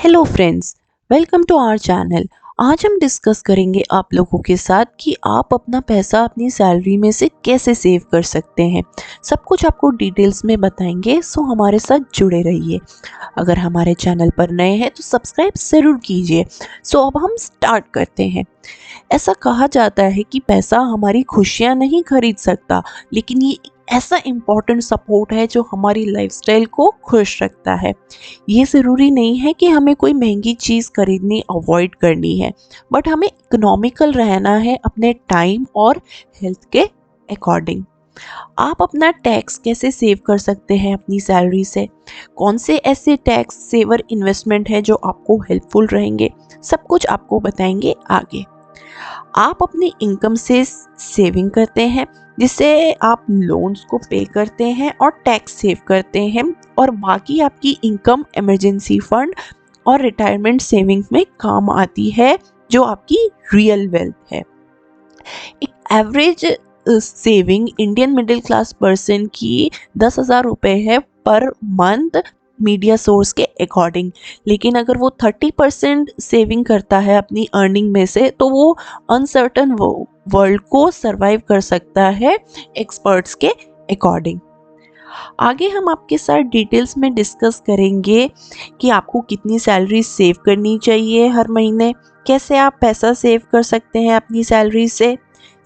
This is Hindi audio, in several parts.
Hello friends, welcome to our channel. आज हम डिस्कस करेंगे आप लोगों के साथ कि आप अपना पैसा अपनी सैलरी में से कैसे सेव कर सकते हैं। सब कुछ आपको डिटेल्स में बताएंगे, सो हमारे साथ जुड़े रहिए। अगर हमारे चैनल पर नए हैं तो सब्सक्राइब ज़रूर कीजिए। सो अब हम स्टार्ट करते हैं। ऐसा कहा जाता है कि पैसा हमारी खुशियाँ नहीं खरीद सकता, लेकिन ये ऐसा इम्पोर्टेंट सपोर्ट है जो हमारी लाइफस्टाइल को खुश रखता है। ये ज़रूरी नहीं है कि हमें कोई महंगी चीज़ खरीदनी अवॉइड करनी है, बट हमें इकोनॉमिकल रहना है अपने टाइम और हेल्थ के अकॉर्डिंग। आप अपना टैक्स कैसे सेव कर सकते हैं अपनी सैलरी से? कौन से ऐसे टैक्स सेवर इन्वेस्टमेंट है जो आपको हेल्पफुल रहेंगे? सब कुछ आपको बताएंगे आगे। आप अपनी इनकम से सेविंग करते हैं, जिससे आप लोन्स को पे करते हैं और टैक्स सेव करते हैं, और बाकी आपकी इनकम इमरजेंसी फंड और रिटायरमेंट सेविंग्स में काम आती है, जो आपकी रियल वेल्थ है। एक average saving Indian middle class person की 10,000 रुपये है पर मंथ, मीडिया सोर्स के अकॉर्डिंग। लेकिन अगर वो 30% सेविंग करता है अपनी अर्निंग में से, तो वो अनसर्टन वर्ल्ड को सरवाइव कर सकता है एक्सपर्ट्स के अकॉर्डिंग। आगे हम आपके साथ डिटेल्स में डिस्कस करेंगे कि आपको कितनी सैलरी सेव करनी चाहिए हर महीने, कैसे आप पैसा सेव कर सकते हैं अपनी सैलरी से,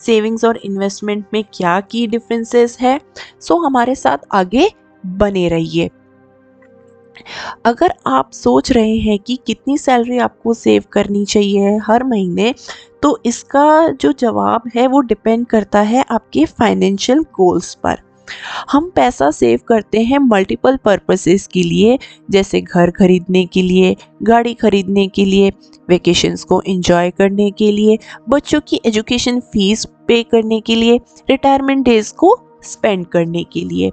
सेविंग्स और इन्वेस्टमेंट में क्या की डिफरेंसेस है। सो हमारे साथ आगे बने रहिए। अगर आप सोच रहे हैं कि कितनी सैलरी आपको सेव करनी चाहिए हर महीने, तो इसका जो जवाब है वो डिपेंड करता है आपके फाइनेंशियल गोल्स पर। हम पैसा सेव करते हैं मल्टीपल पर्पसेस के लिए, जैसे घर खरीदने के लिए, गाड़ी खरीदने के लिए, वेकेशंस को एंजॉय करने के लिए, बच्चों की एजुकेशन फीस पे करने के लिए, रिटायरमेंट डेज को स्पेंड करने के लिए।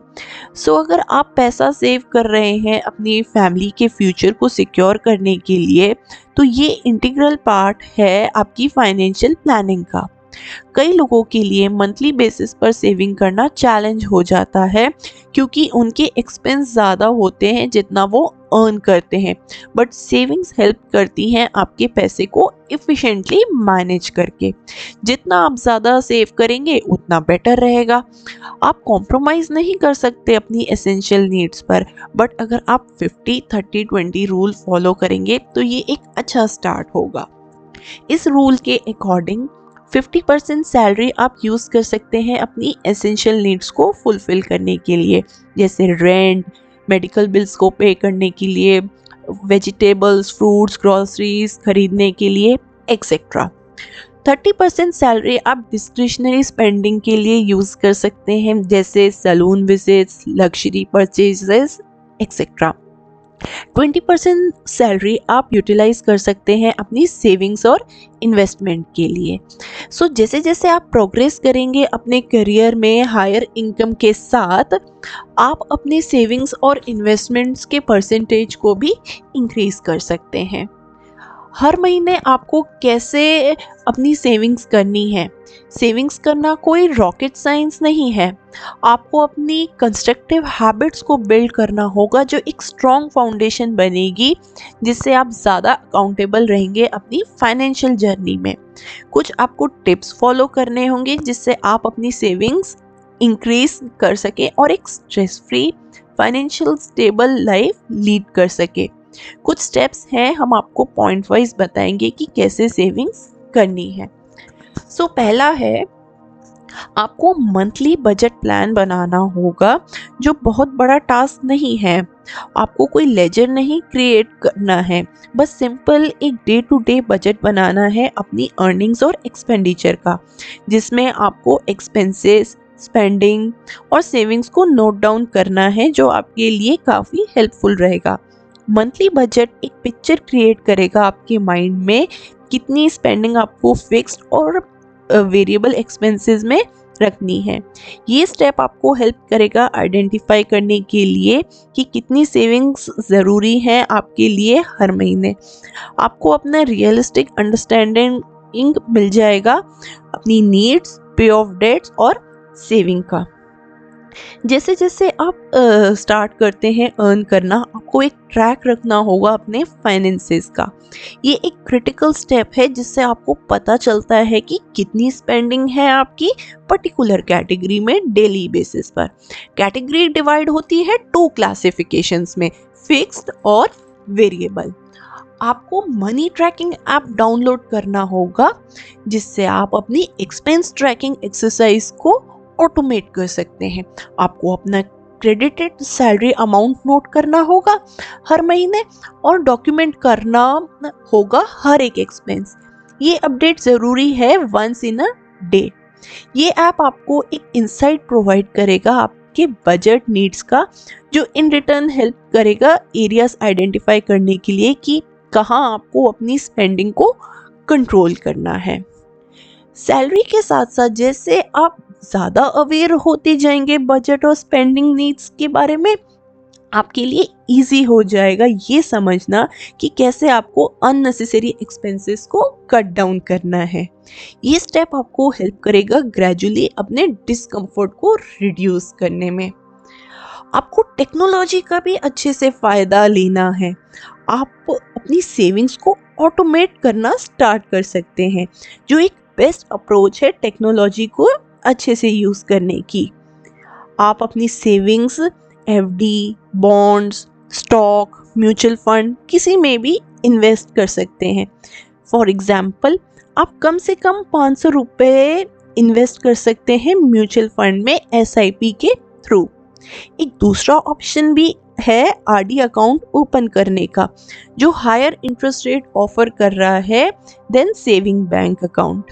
सो अगर आप पैसा सेव कर रहे हैं अपनी फैमिली के फ्यूचर को सिक्योर करने के लिए, तो ये इंटीग्रल पार्ट है आपकी फाइनेंशियल प्लानिंग का। कई लोगों के लिए मंथली बेसिस पर सेविंग करना चैलेंज हो जाता है, क्योंकि उनके एक्सपेंस ज़्यादा होते हैं जितना वो अर्न करते हैं। बट सेविंग्स हेल्प करती हैं आपके पैसे को इफ़िशेंटली मैनेज करके। जितना आप ज़्यादा सेव करेंगे उतना बेटर रहेगा। आप कॉम्प्रोमाइज़ नहीं कर सकते अपनी एसेंशियल नीड्स पर, बट अगर आप 50-30-20 रूल फॉलो करेंगे तो ये एक अच्छा स्टार्ट होगा। इस रूल के अकॉर्डिंग 50% सैलरी आप यूज़ कर सकते हैं अपनी एसेंशियल नीड्स को फुलफ़िल करने के लिए, जैसे रेंट, मेडिकल बिल्स को पे करने के लिए, वेजिटेबल्स, फ्रूट्स, ग्रॉसरीज खरीदने के लिए, एक्सेट्रा। 30% सैलरी आप डिस्क्रिशनरी स्पेंडिंग के लिए यूज़ कर सकते हैं, जैसे salon visits, luxury purchases, etcetera. 20% salary आप यूटिलाइज कर सकते हैं अपनी सेविंग्स और इन्वेस्टमेंट के लिए। सो जैसे जैसे आप प्रोग्रेस करेंगे अपने करियर में हायर इनकम के साथ, आप अपने सेविंग्स और इन्वेस्टमेंट्स के परसेंटेज को भी इंक्रीज कर सकते हैं। हर महीने आपको कैसे अपनी सेविंग्स करनी है? सेविंग्स करना कोई रॉकेट साइंस नहीं है। आपको अपनी कंस्ट्रक्टिव हैबिट्स को बिल्ड करना होगा, जो एक स्ट्रॉन्ग फाउंडेशन बनेगी, जिससे आप ज़्यादा अकाउंटेबल रहेंगे अपनी फाइनेंशियल जर्नी में। कुछ आपको टिप्स फॉलो करने होंगे जिससे आप अपनी सेविंग्स इंक्रीज कर सकें और एक stress free financial stable life lead कर सके। कुछ स्टेप्स हैं, हम आपको पॉइंट वाइज बताएंगे कि कैसे सेविंग्स करनी है। सो पहला है, आपको मंथली बजट प्लान बनाना होगा, जो बहुत बड़ा टास्क नहीं है। आपको कोई लेजर नहीं क्रिएट करना है, बस सिंपल एक डे टू डे बजट बनाना है अपनी अर्निंग्स और एक्सपेंडिचर का, जिसमें आपको एक्सपेंसेस, स्पेंडिंग और सेविंग्स को नोट डाउन करना है, जो आपके लिए काफ़ी हेल्पफुल रहेगा। मंथली बजट एक पिक्चर क्रिएट करेगा आपके माइंड में, कितनी स्पेंडिंग आपको फिक्स्ड और वेरिएबल एक्सपेंसेस में रखनी है। ये स्टेप आपको हेल्प करेगा आइडेंटिफाई करने के लिए कि कितनी सेविंग्स ज़रूरी हैं आपके लिए हर महीने। आपको अपना रियलिस्टिक अंडरस्टैंडिंग मिल जाएगा अपनी नीड्स, पे ऑफ डेट्स और सेविंग का। जैसे जैसे आप स्टार्ट करते हैं अर्न करना, आपको एक ट्रैक रखना होगा अपने फाइनेंसेस का। ये एक क्रिटिकल स्टेप है जिससे आपको पता चलता है कि कितनी स्पेंडिंग है आपकी पर्टिकुलर कैटेगरी में डेली बेसिस पर। कैटेगरी डिवाइड होती है टू क्लासिफिकेशंस में, फिक्स्ड और वेरिएबल। आपको मनी ट्रैकिंग ऐप डाउनलोड करना होगा जिससे आप अपनी एक्सपेंस ट्रैकिंग एक्सरसाइज को ऑटोमेट कर सकते हैं। आपको अपना क्रेडिटेड सैलरी अमाउंट नोट करना होगा हर महीने और डॉक्यूमेंट करना होगा हर एक एक्सपेंस। ये अपडेट ज़रूरी है वंस इन अ डे। ये ऐप आपको एक इंसाइट प्रोवाइड करेगा आपके बजट नीड्स का, जो इन रिटर्न हेल्प करेगा एरियाज आइडेंटिफाई करने के लिए कि कहाँ आपको अपनी स्पेंडिंग को कंट्रोल करना है। सैलरी के साथ साथ जैसे आप ज़्यादा अवेयर होते जाएंगे बजट और स्पेंडिंग नीड्स के बारे में, आपके लिए इजी हो जाएगा ये समझना कि कैसे आपको अननेसेसरी एक्सपेंसेस को कट डाउन करना है। ये स्टेप आपको हेल्प करेगा ग्रेजुअली अपने डिस्कम्फर्ट को रिड्यूस करने में। आपको टेक्नोलॉजी का भी अच्छे से फ़ायदा लेना है। आप अपनी सेविंग्स को ऑटोमेट करना स्टार्ट कर सकते हैं, जो एक बेस्ट अप्रोच है टेक्नोलॉजी को अच्छे से यूज़ करने की। आप अपनी savings FD, bonds, stock, mutual fund किसी में भी इन्वेस्ट कर सकते हैं। फॉर एग्जाम्पल, आप कम से कम 500 रुपये इन्वेस्ट कर सकते हैं म्यूचुअल फंड में एसआईपी के थ्रू। एक दूसरा ऑप्शन भी है आरडी अकाउंट ओपन करने का, जो हायर इंटरेस्ट रेट ऑफर कर रहा है देन सेविंग बैंक अकाउंट।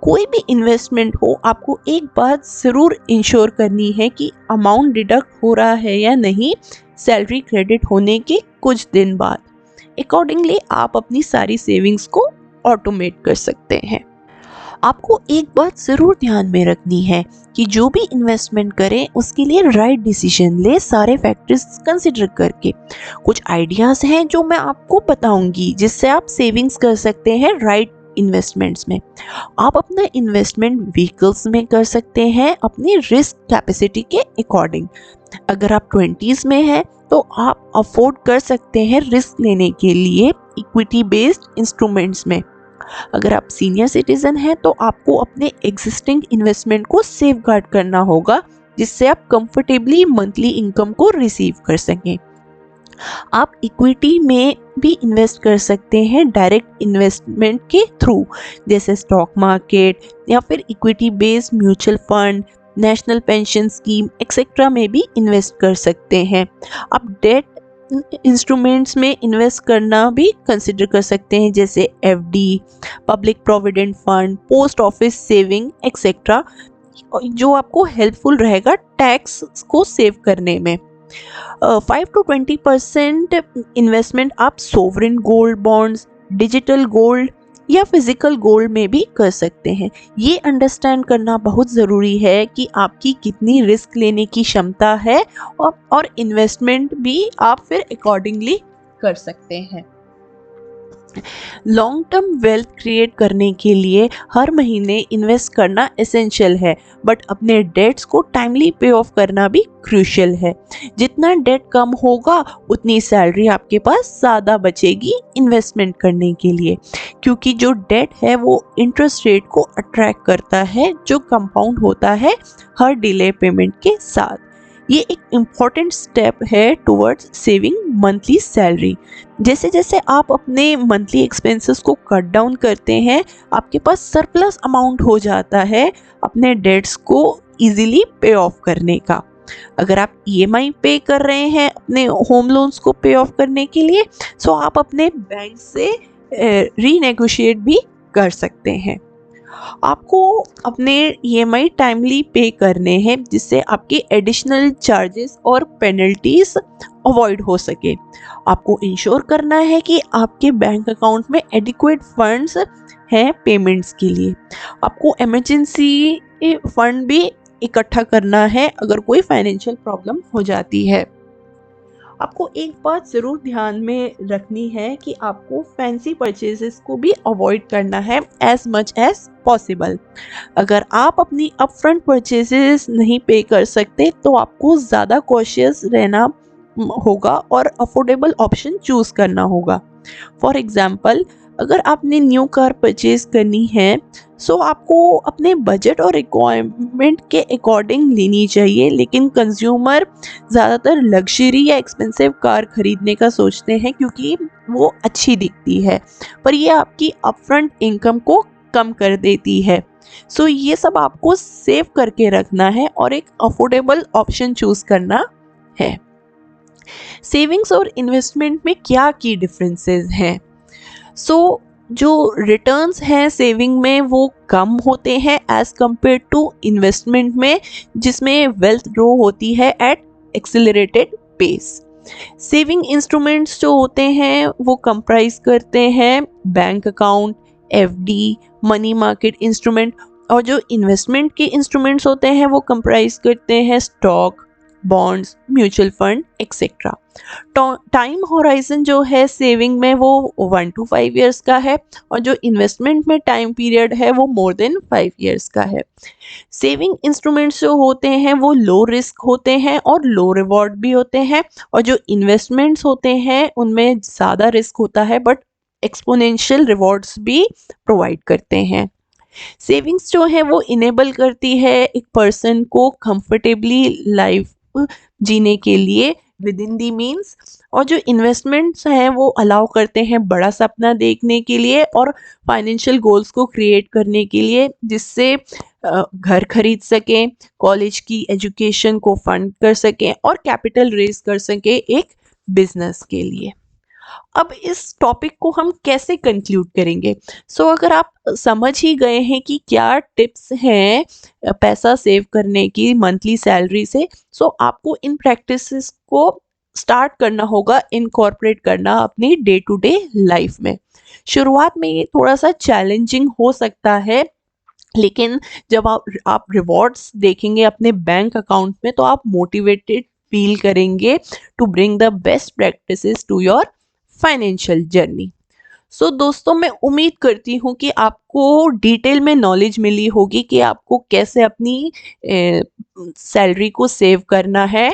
कोई भी इन्वेस्टमेंट हो, आपको एक बात ज़रूर इंश्योर करनी है कि अमाउंट डिडक्ट हो रहा है या नहीं सैलरी क्रेडिट होने के कुछ दिन बाद। अकॉर्डिंगली आप अपनी सारी सेविंग्स को ऑटोमेट कर सकते हैं। आपको एक बात ज़रूर ध्यान में रखनी है कि जो भी इन्वेस्टमेंट करें उसके लिए राइट डिसीजन ले, सारे फैक्टर्स कंसिडर करके। कुछ आइडियाज़ हैं जो मैं आपको बताऊंगी जिससे आप सेविंग्स कर सकते हैं राइट इन्वेस्टमेंट्स में। आप अपना इन्वेस्टमेंट व्हीकल्स में कर सकते हैं अपनी रिस्क कैपेसिटी के अकॉर्डिंग। अगर आप 20s में हैं तो आप अफोर्ड कर सकते हैं रिस्क लेने के लिए इक्विटी बेस्ड इंस्ट्रूमेंट्स में। अगर आप सीनियर सिटीजन हैं तो आपको अपने एग्जिस्टिंग इन्वेस्टमेंट को सेफगार्ड करना होगा जिससे आप कंफर्टेबली मंथली इनकम को रिसीव कर सकें। आप इक्विटी में भी इन्वेस्ट कर सकते हैं डायरेक्ट इन्वेस्टमेंट के थ्रू, जैसे स्टॉक मार्केट या फिर equity based mutual fund, national pension scheme etcetera में भी इन्वेस्ट कर सकते हैं। आप डेट इंस्ट्रूमेंट्स में इन्वेस्ट करना भी कंसिडर कर सकते हैं, जैसे FD, public provident fund, post office saving etcetera, जो आपको हेल्पफुल रहेगा टैक्स को सेव करने में। 5 to 20% इन्वेस्टमेंट आप sovereign gold bonds, digital gold या फिजिकल गोल्ड में भी कर सकते हैं। ये अंडरस्टैंड करना बहुत ज़रूरी है कि आपकी कितनी रिस्क लेने की क्षमता है और इन्वेस्टमेंट भी आप फिर अकॉर्डिंगली कर सकते हैं। लॉन्ग टर्म वेल्थ क्रिएट करने के लिए हर महीने इन्वेस्ट करना एसेंशियल है, बट अपने डेट्स को टाइमली पे ऑफ करना भी क्रूशियल है। जितना डेट कम होगा उतनी सैलरी आपके पास ज़्यादा बचेगी इन्वेस्टमेंट करने के लिए, क्योंकि जो डेट है वो इंटरेस्ट रेट को अट्रैक्ट करता है जो कंपाउंड होता है हर डिले पेमेंट के साथ। ये एक इम्पॉर्टेंट स्टेप है टुवर्ड्स सेविंग मंथली सैलरी। जैसे जैसे आप अपने मंथली एक्सपेंसेस को कट डाउन करते हैं, आपके पास सरप्लस अमाउंट हो जाता है अपने डेट्स को इजीली पे ऑफ करने का। अगर आप ईएमआई पे कर रहे हैं अपने होम लोन्स को पे ऑफ करने के लिए, सो आप अपने बैंक से रीनेगोशिएट भी कर सकते हैं। आपको अपने ईएमआई टाइमली पे करने हैं जिससे आपके एडिशनल चार्जेस और पेनल्टीज अवॉइड हो सके। आपको इंश्योर करना है कि आपके बैंक अकाउंट में एडिक्वेट फंड्स हैं पेमेंट्स के लिए। आपको इमरजेंसी फंड भी इकट्ठा करना है अगर कोई फाइनेंशियल प्रॉब्लम हो जाती है। आपको एक बात ज़रूर ध्यान में रखनी है कि आपको फैंसी परचेजेस को भी अवॉइड करना है एज मच एज पॉसिबल। अगर आप अपनी अपफ्रंट परचेजेस नहीं पे कर सकते तो आपको ज़्यादा कॉशियस रहना होगा और अफोर्डेबल ऑप्शन चूज़ करना होगा। फॉर एग्ज़ाम्पल, अगर आपने न्यू कार परचेज करनी है सो आपको अपने बजट और रिक्वायरमेंट के अकॉर्डिंग लेनी चाहिए, लेकिन कंज्यूमर ज़्यादातर लग्जरी या एक्सपेंसिव कार खरीदने का सोचते हैं क्योंकि वो अच्छी दिखती है, पर ये आपकी अपफ्रंट इनकम को कम कर देती है। सो ये सब आपको सेव करके रखना है और एक अफोर्डेबल ऑप्शन चूज करना है। सेविंग्स और इन्वेस्टमेंट में क्या की डिफरेंसेस हैं? सो जो रिटर्न्स हैं सेविंग में वो कम होते हैं एज कंपेयर टू इन्वेस्टमेंट में, जिसमें वेल्थ ग्रो होती है at accelerated pace. Saving instruments जो होते हैं वो कंप्राइज करते हैं bank account, FD, money market instrument, और जो इन्वेस्टमेंट के इंस्ट्रूमेंट्स होते हैं वो कंप्राइज करते हैं stock, bonds, mutual fund etcetera. Time horizon जो है सेविंग में वो 1 to 5 years का है, और जो इन्वेस्टमेंट में टाइम पीरियड है वो मोर देन 5 years का है। सेविंग इंस्ट्रूमेंट्स जो होते हैं वो लो रिस्क होते हैं और लो रिवॉर्ड भी होते हैं, और जो इन्वेस्टमेंट्स होते हैं उनमें ज़्यादा रिस्क होता है बट एक्सपोनेंशियल रिवॉर्ड्स भी प्रोवाइड करते हैं। सेविंग्स जो है वो इनेबल करती है एक पर्सन को कंफर्टेबली लाइफ जीने के लिए विद इन दी मीन्स, और जो इन्वेस्टमेंट्स हैं वो अलाउ करते हैं बड़ा सपना देखने के लिए और फाइनेंशियल गोल्स को क्रिएट करने के लिए, जिससे घर खरीद सकें, कॉलेज की एजुकेशन को फंड कर सकें और कैपिटल रेज कर सकें एक बिजनेस के लिए। अब इस टॉपिक को हम कैसे कंक्लूड करेंगे? अगर आप समझ ही गए हैं कि क्या टिप्स हैं पैसा सेव करने की मंथली सैलरी से, आपको इन प्रैक्टिसेस को स्टार्ट करना होगा, इनकॉर्पोरेट करना अपनी डे टू डे लाइफ में। शुरुआत में ये थोड़ा सा चैलेंजिंग हो सकता है, लेकिन जब आप रिवॉर्ड्स देखेंगे अपने बैंक अकाउंट में तो आप मोटिवेटेड फील करेंगे to bring the best practices to your financial journey. दोस्तों, मैं उम्मीद करती हूँ कि आपको डिटेल में नॉलेज मिली होगी कि आपको कैसे अपनी सैलरी को सेव करना है।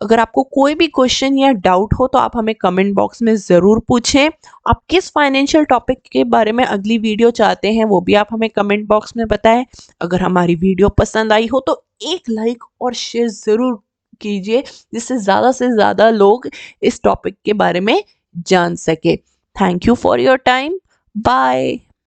अगर आपको कोई भी क्वेश्चन या डाउट हो तो आप हमें कमेंट बॉक्स में ज़रूर पूछें। आप किस फाइनेंशियल टॉपिक के बारे में अगली वीडियो चाहते हैं वो भी आप हमें कमेंट बॉक्स में बताएं। अगर हमारी वीडियो पसंद आई हो तो एक लाइक और शेयर ज़रूर कीजिए, जिससे ज़्यादा से ज़्यादा लोग इस टॉपिक के बारे में जान सके। Thank you for your time. Bye.